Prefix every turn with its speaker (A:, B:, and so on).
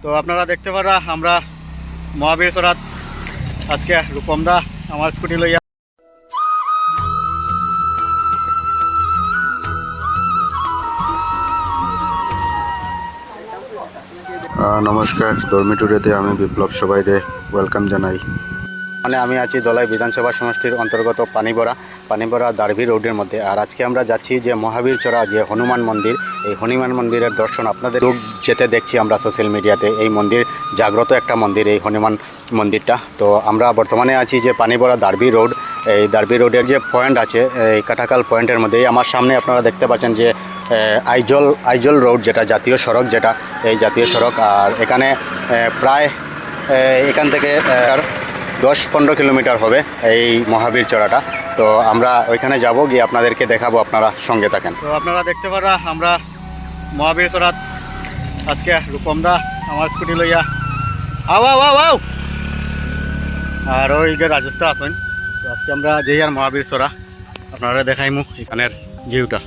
A: তো আপনারা দেখতে পারা আমরা মহাবীর চরাত আজকে রূপমদা আমার স্কুটি লইয়া
B: নমস্কার, ধর্মী টুডেতে আমি বিপ্লব সবাইকে ওয়েলকাম জানাই।
A: মানে আমি আছি দলাই বিধানসভা সমষ্টির অন্তর্গত পানিবরা দারভি রোডের মধ্যে। আর আজকে আমরা যাচ্ছি যে মহাবীর চড়া যে হনুমান মন্দির, এই হনুমান মন্দিরের দর্শন আপনাদের যেতে দেখছি আমরা সোশ্যাল মিডিয়াতে। এই মন্দির জাগ্রত একটা মন্দির, এই হনুমান মন্দিরটা। তো আমরা বর্তমানে আছি যে পানিবরা দারভি রোড, এই দারভি রোডের যে পয়েন্ট আছে এই কাটাকাল পয়েন্টের মধ্যে। আমার সামনে আপনারা দেখতে পাচ্ছেন যে আইজল রোড, যেটা জাতীয় সড়ক, যেটা এই জাতীয় সড়ক। আর এখানে প্রায় এখান থেকে 10-15 কিলোমিটার হবে এই মহাবীর চড়াটা। তো আমরা ওইখানে যাব, গিয়ে আপনাদেরকে দেখাবো, আপনারা সঙ্গে থাকেন। তো আপনারা দেখতে পারা আমরা মহাবীর চড়াত আজকে রূপমদা আমার স্কুটি লইয়া আও আর ওই রাজস্থা আসেন। তো আজকে আমরা যেই আর মহাবীর চড়া আপনারা দেখাইমু এখানের ভিউটা।